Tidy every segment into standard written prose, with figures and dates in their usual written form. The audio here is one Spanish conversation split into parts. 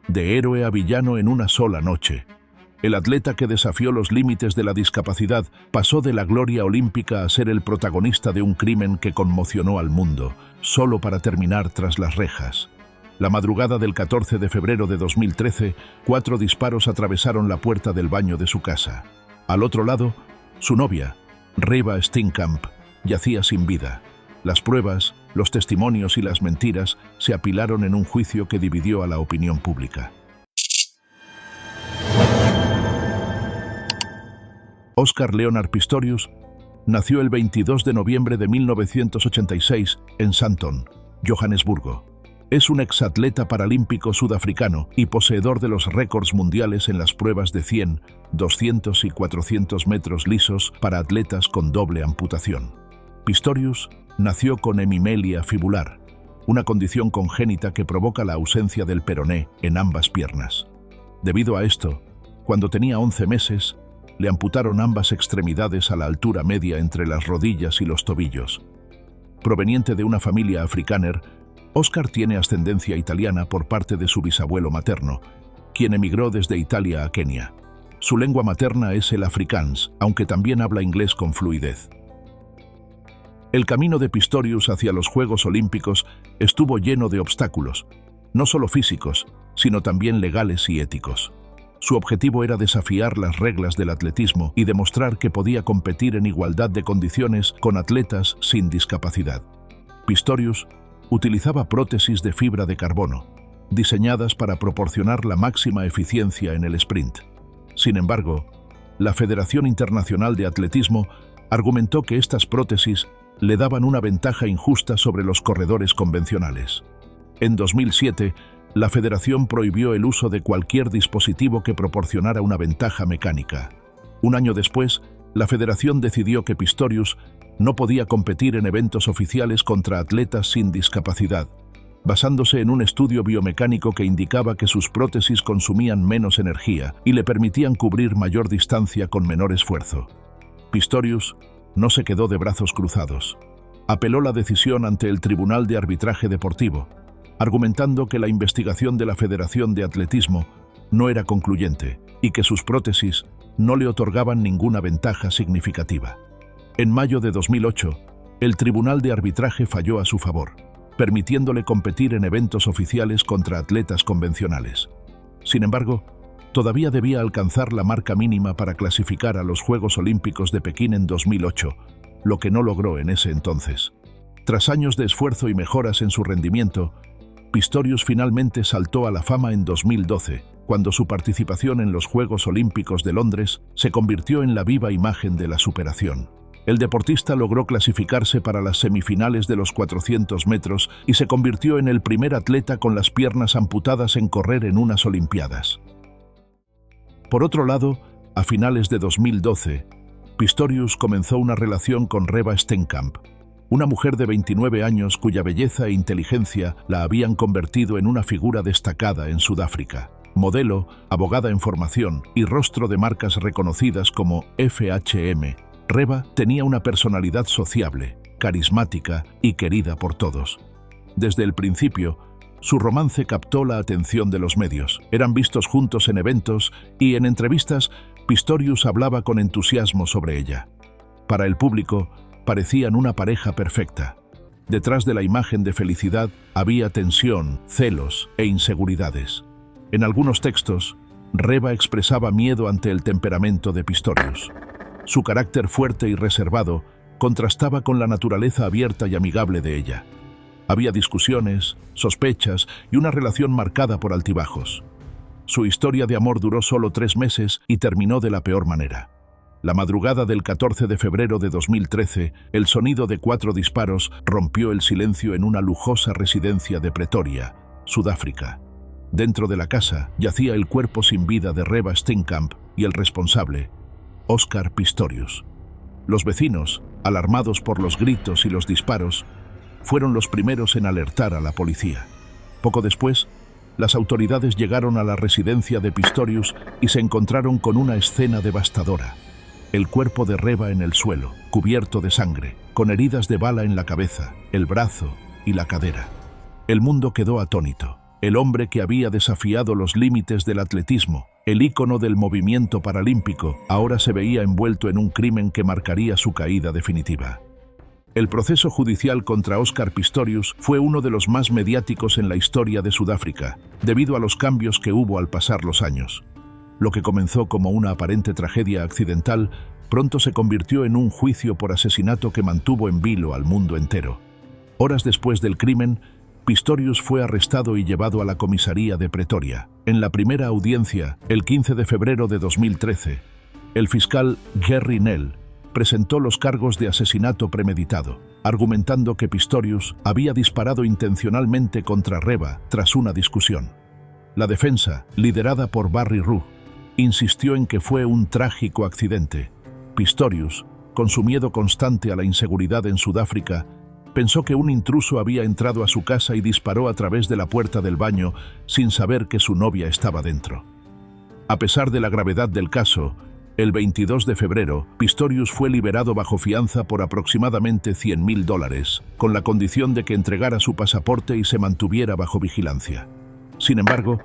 de héroe a villano en una sola noche. El atleta que desafió los límites de la discapacidad pasó de la gloria olímpica a ser el protagonista de un crimen que conmocionó al mundo, solo para terminar tras las rejas. La madrugada del 14 de febrero de 2013, 4 disparos atravesaron la puerta del baño de su casa. Al otro lado, su novia, Reba Steenkamp, yacía sin vida. Las pruebas, los testimonios y las mentiras se apilaron en un juicio que dividió a la opinión pública. Oscar Leonard Pistorius nació el 22 de noviembre de 1986 en Sandton, Johannesburgo. Es un exatleta paralímpico sudafricano y poseedor de los récords mundiales en las pruebas de 100, 200 y 400 metros lisos para atletas con doble amputación. Pistorius nació con hemimelia fibular, una condición congénita que provoca la ausencia del peroné en ambas piernas. Debido a esto, cuando tenía 11 meses, le amputaron ambas extremidades a la altura media entre las rodillas y los tobillos. Proveniente de una familia afrikáner, Oscar tiene ascendencia italiana por parte de su bisabuelo materno, quien emigró desde Italia a Kenia. Su lengua materna es el afrikaans, aunque también habla inglés con fluidez. El camino de Pistorius hacia los Juegos Olímpicos estuvo lleno de obstáculos, no solo físicos, sino también legales y éticos. Su objetivo era desafiar las reglas del atletismo y demostrar que podía competir en igualdad de condiciones con atletas sin discapacidad. Pistorius utilizaba prótesis de fibra de carbono, diseñadas para proporcionar la máxima eficiencia en el sprint. Sin embargo, la Federación Internacional de Atletismo argumentó que estas prótesis le daban una ventaja injusta sobre los corredores convencionales. En 2007, la Federación prohibió el uso de cualquier dispositivo que proporcionara una ventaja mecánica. Un año después, la Federación decidió que Pistorius no podía competir en eventos oficiales contra atletas sin discapacidad, basándose en un estudio biomecánico que indicaba que sus prótesis consumían menos energía y le permitían cubrir mayor distancia con menor esfuerzo. Pistorius no se quedó de brazos cruzados. Apeló la decisión ante el Tribunal de Arbitraje Deportivo, argumentando que la investigación de la Federación de Atletismo no era concluyente y que sus prótesis no le otorgaban ninguna ventaja significativa. En mayo de 2008, el Tribunal de Arbitraje falló a su favor, permitiéndole competir en eventos oficiales contra atletas convencionales. Sin embargo, todavía debía alcanzar la marca mínima para clasificar a los Juegos Olímpicos de Pekín en 2008, lo que no logró en ese entonces. Tras años de esfuerzo y mejoras en su rendimiento, Pistorius finalmente saltó a la fama en 2012, cuando su participación en los Juegos Olímpicos de Londres se convirtió en la viva imagen de la superación. El deportista logró clasificarse para las semifinales de los 400 metros y se convirtió en el primer atleta con las piernas amputadas en correr en unas Olimpiadas. Por otro lado, a finales de 2012, Pistorius comenzó una relación con Reba Steenkamp, una mujer de 29 años cuya belleza e inteligencia la habían convertido en una figura destacada en Sudáfrica. Modelo, abogada en formación y rostro de marcas reconocidas como FHM, Reba tenía una personalidad sociable, carismática y querida por todos. Desde el principio, su romance captó la atención de los medios. Eran vistos juntos en eventos y en entrevistas, Pistorius hablaba con entusiasmo sobre ella. Para el público, parecían una pareja perfecta. Detrás de la imagen de felicidad había tensión, celos e inseguridades. En algunos textos, Reba expresaba miedo ante el temperamento de Pistorius. Su carácter fuerte y reservado contrastaba con la naturaleza abierta y amigable de ella. Había discusiones, sospechas y una relación marcada por altibajos. Su historia de amor duró solo 3 meses y terminó de la peor manera. La madrugada del 14 de febrero de 2013, el sonido de 4 disparos rompió el silencio en una lujosa residencia de Pretoria, Sudáfrica. Dentro de la casa yacía el cuerpo sin vida de Reba Steenkamp y el responsable, Oscar Pistorius. Los vecinos, alarmados por los gritos y los disparos, fueron los primeros en alertar a la policía. Poco después, las autoridades llegaron a la residencia de Pistorius y se encontraron con una escena devastadora. El cuerpo de Reba en el suelo, cubierto de sangre, con heridas de bala en la cabeza, el brazo y la cadera. El mundo quedó atónito. el hombre que había desafiado los límites del atletismo, el ícono del movimiento paralímpico, ahora se veía envuelto en un crimen que marcaría su caída definitiva. El proceso judicial contra Oscar Pistorius fue uno de los más mediáticos en la historia de Sudáfrica, debido a los cambios que hubo al pasar los años. Lo que comenzó como una aparente tragedia accidental, pronto se convirtió en un juicio por asesinato que mantuvo en vilo al mundo entero. Horas después del crimen, Pistorius fue arrestado y llevado a la comisaría de Pretoria. En la primera audiencia, el 15 de febrero de 2013, el fiscal Gerry Nel presentó los cargos de asesinato premeditado, argumentando que Pistorius había disparado intencionalmente contra Reba tras una discusión. La defensa, liderada por Barry Roux, insistió en que fue un trágico accidente. Pistorius, con su miedo constante a la inseguridad en Sudáfrica, pensó que un intruso había entrado a su casa y disparó a través de la puerta del baño sin saber que su novia estaba dentro. A pesar de la gravedad del caso, el 22 de febrero, Pistorius fue liberado bajo fianza por aproximadamente $100.000, con la condición de que entregara su pasaporte y se mantuviera bajo vigilancia. Sin embargo,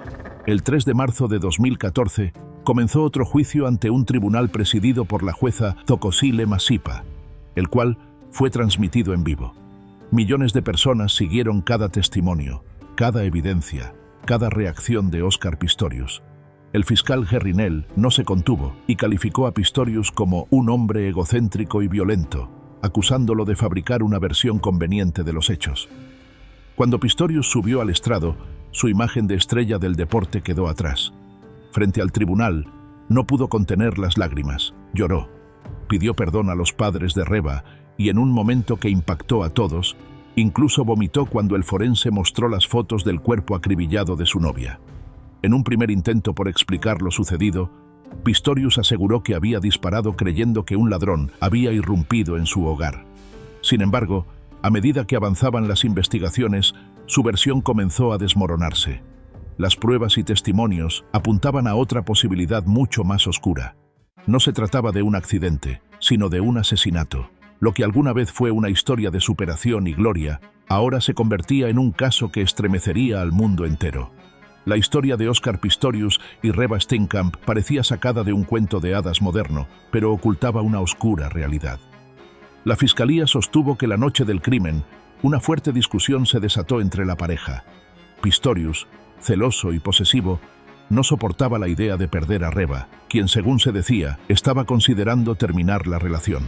el 3 de marzo de 2014, comenzó otro juicio ante un tribunal presidido por la jueza Thokozile Masipa, el cual fue transmitido en vivo. Millones de personas siguieron cada testimonio, cada evidencia, cada reacción de Oscar Pistorius. El fiscal Gerry Nel no se contuvo y calificó a Pistorius como un hombre egocéntrico y violento, acusándolo de fabricar una versión conveniente de los hechos. Cuando Pistorius subió al estrado, su imagen de estrella del deporte quedó atrás. Frente al tribunal, no pudo contener las lágrimas. Lloró, pidió perdón a los padres de Reba y en un momento que impactó a todos, incluso vomitó cuando el forense mostró las fotos del cuerpo acribillado de su novia. En un primer intento por explicar lo sucedido, Pistorius aseguró que había disparado creyendo que un ladrón había irrumpido en su hogar. Sin embargo, a medida que avanzaban las investigaciones, su versión comenzó a desmoronarse. Las pruebas y testimonios apuntaban a otra posibilidad mucho más oscura. No se trataba de un accidente, sino de un asesinato. Lo que alguna vez fue una historia de superación y gloria, ahora se convertía en un caso que estremecería al mundo entero. La historia de Oscar Pistorius y Reba Steenkamp parecía sacada de un cuento de hadas moderno, pero ocultaba una oscura realidad. La fiscalía sostuvo que la noche del crimen, una fuerte discusión se desató entre la pareja. Pistorius, celoso y posesivo, no soportaba la idea de perder a Reba, quien, según se decía, estaba considerando terminar la relación.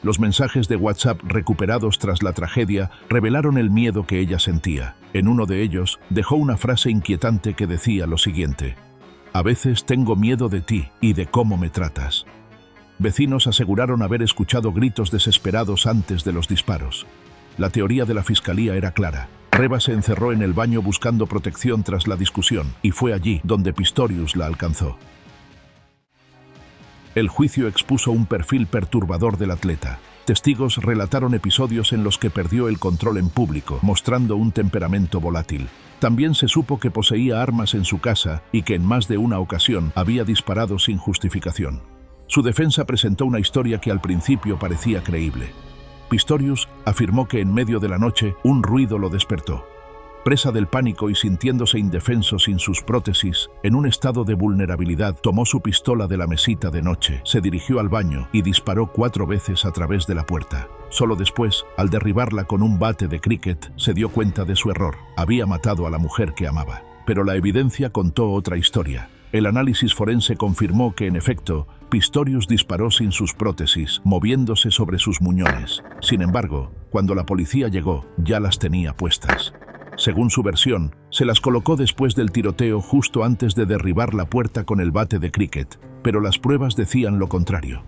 Los mensajes de WhatsApp recuperados tras la tragedia revelaron el miedo que ella sentía. En uno de ellos, dejó una frase inquietante que decía lo siguiente: «A veces tengo miedo de ti y de cómo me tratas». Vecinos aseguraron haber escuchado gritos desesperados antes de los disparos. La teoría de la fiscalía era clara. Reba se encerró en el baño buscando protección tras la discusión, y fue allí donde Pistorius la alcanzó. El juicio expuso un perfil perturbador del atleta. Testigos relataron episodios en los que perdió el control en público, mostrando un temperamento volátil. También se supo que poseía armas en su casa y que en más de una ocasión había disparado sin justificación. Su defensa presentó una historia que al principio parecía creíble. Pistorius afirmó que en medio de la noche un ruido lo despertó. Presa del pánico y sintiéndose indefenso sin sus prótesis, en un estado de vulnerabilidad, tomó su pistola de la mesita de noche, se dirigió al baño y disparó 4 veces a través de la puerta. Solo después, al derribarla con un bate de cricket, se dio cuenta de su error. Había matado a la mujer que amaba. Pero la evidencia contó otra historia. El análisis forense confirmó que, en efecto, Pistorius disparó sin sus prótesis, moviéndose sobre sus muñones. Sin embargo, cuando la policía llegó, ya las tenía puestas. Según su versión, se las colocó después del tiroteo justo antes de derribar la puerta con el bate de cricket, pero las pruebas decían lo contrario.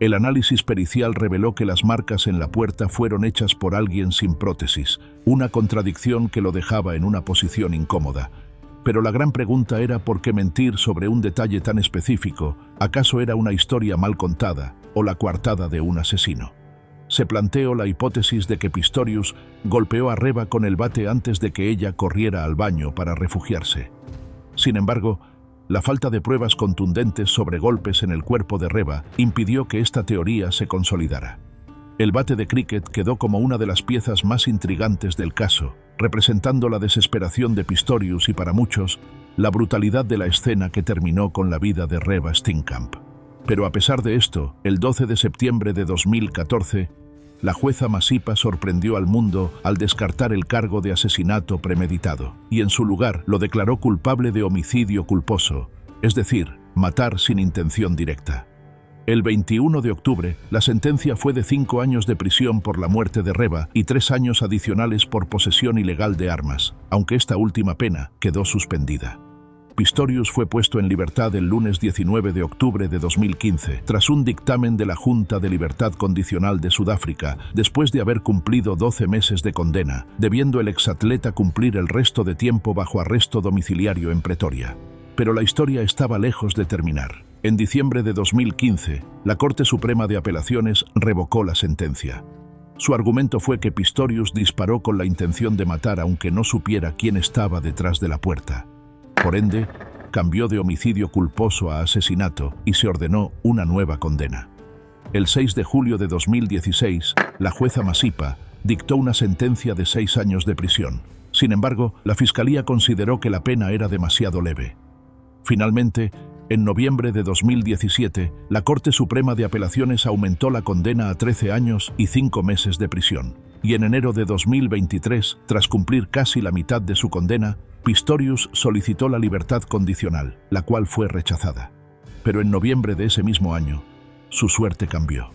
El análisis pericial reveló que las marcas en la puerta fueron hechas por alguien sin prótesis, una contradicción que lo dejaba en una posición incómoda. Pero la gran pregunta era por qué mentir sobre un detalle tan específico. ¿Acaso era una historia mal contada o la coartada de un asesino? Se planteó la hipótesis de que Pistorius golpeó a Reba con el bate antes de que ella corriera al baño para refugiarse. Sin embargo, la falta de pruebas contundentes sobre golpes en el cuerpo de Reba impidió que esta teoría se consolidara. El bate de cricket quedó como una de las piezas más intrigantes del caso, representando la desesperación de Pistorius y, para muchos, la brutalidad de la escena que terminó con la vida de Reva Steenkamp. Pero a pesar de esto, el 12 de septiembre de 2014, la jueza Masipa sorprendió al mundo al descartar el cargo de asesinato premeditado y en su lugar lo declaró culpable de homicidio culposo, es decir, matar sin intención directa. El 21 de octubre, la sentencia fue de 5 años de prisión por la muerte de Reva y 3 años adicionales por posesión ilegal de armas, aunque esta última pena quedó suspendida. Pistorius fue puesto en libertad el lunes 19 de octubre de 2015, tras un dictamen de la Junta de Libertad Condicional de Sudáfrica, después de haber cumplido 12 meses de condena, debiendo el exatleta cumplir el resto de tiempo bajo arresto domiciliario en Pretoria. Pero la historia estaba lejos de terminar. En diciembre de 2015, la Corte Suprema de Apelaciones revocó la sentencia. Su argumento fue que Pistorius disparó con la intención de matar aunque no supiera quién estaba detrás de la puerta. Por ende, cambió de homicidio culposo a asesinato y se ordenó una nueva condena. El 6 de julio de 2016, la jueza Masipa dictó una sentencia de 6 años de prisión. Sin embargo, la Fiscalía consideró que la pena era demasiado leve. Finalmente, en noviembre de 2017, la Corte Suprema de Apelaciones aumentó la condena a 13 años y 5 meses de prisión. Y en enero de 2023, tras cumplir casi la mitad de su condena, Pistorius solicitó la libertad condicional, la cual fue rechazada. Pero en noviembre de ese mismo año, su suerte cambió.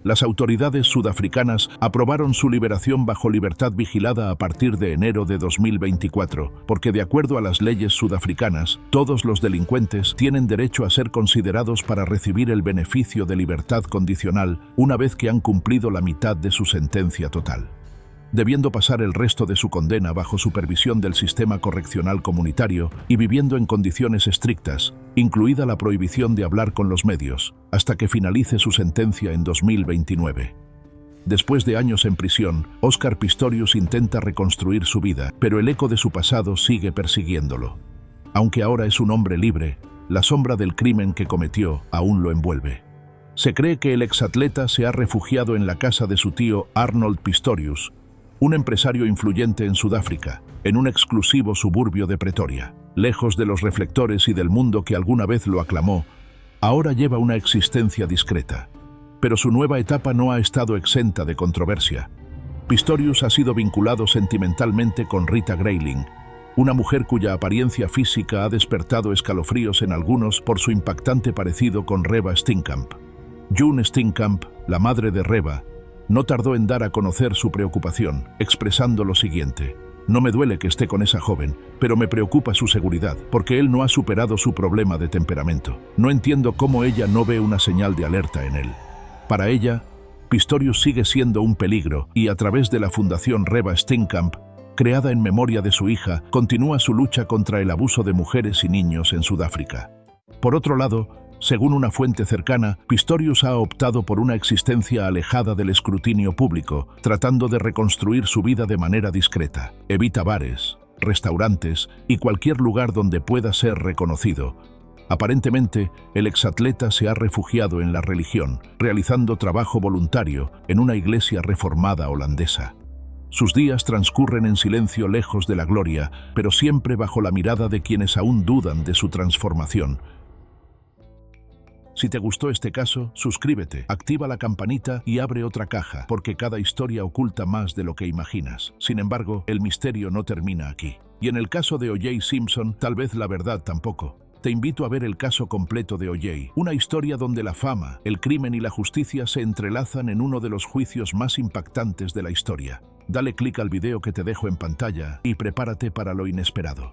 Las autoridades sudafricanas aprobaron su liberación bajo libertad vigilada a partir de enero de 2024, porque de acuerdo a las leyes sudafricanas, todos los delincuentes tienen derecho a ser considerados para recibir el beneficio de libertad condicional una vez que han cumplido la mitad de su sentencia total. Debiendo pasar el resto de su condena bajo supervisión del sistema correccional comunitario y viviendo en condiciones estrictas, incluida la prohibición de hablar con los medios, hasta que finalice su sentencia en 2029. Después de años en prisión, Oscar Pistorius intenta reconstruir su vida, pero el eco de su pasado sigue persiguiéndolo. Aunque ahora es un hombre libre, la sombra del crimen que cometió aún lo envuelve. Se cree que el exatleta se ha refugiado en la casa de su tío Arnold Pistorius, un empresario influyente en Sudáfrica, en un exclusivo suburbio de Pretoria. Lejos de los reflectores y del mundo que alguna vez lo aclamó, ahora lleva una existencia discreta. Pero su nueva etapa no ha estado exenta de controversia. Pistorius ha sido vinculado sentimentalmente con Rita Grayling, una mujer cuya apariencia física ha despertado escalofríos en algunos por su impactante parecido con Reva Steenkamp. June Steenkamp, la madre de Reva, no tardó en dar a conocer su preocupación, expresando lo siguiente: «No me duele que esté con esa joven, pero me preocupa su seguridad, porque él no ha superado su problema de temperamento. No entiendo cómo ella no ve una señal de alerta en él». Para ella, Pistorius sigue siendo un peligro y a través de la Fundación Reva Steenkamp, creada en memoria de su hija, continúa su lucha contra el abuso de mujeres y niños en Sudáfrica. Por otro lado, según una fuente cercana, Pistorius ha optado por una existencia alejada del escrutinio público, tratando de reconstruir su vida de manera discreta. Evita bares, restaurantes y cualquier lugar donde pueda ser reconocido. Aparentemente, el exatleta se ha refugiado en la religión, realizando trabajo voluntario en una iglesia reformada holandesa. Sus días transcurren en silencio lejos de la gloria, pero siempre bajo la mirada de quienes aún dudan de su transformación. Si te gustó este caso, suscríbete, activa la campanita y abre otra caja, porque cada historia oculta más de lo que imaginas. Sin embargo, el misterio no termina aquí. Y en el caso de O.J. Simpson, tal vez la verdad tampoco. Te invito a ver el caso completo de O.J., una historia donde la fama, el crimen y la justicia se entrelazan en uno de los juicios más impactantes de la historia. Dale clic al video que te dejo en pantalla y prepárate para lo inesperado.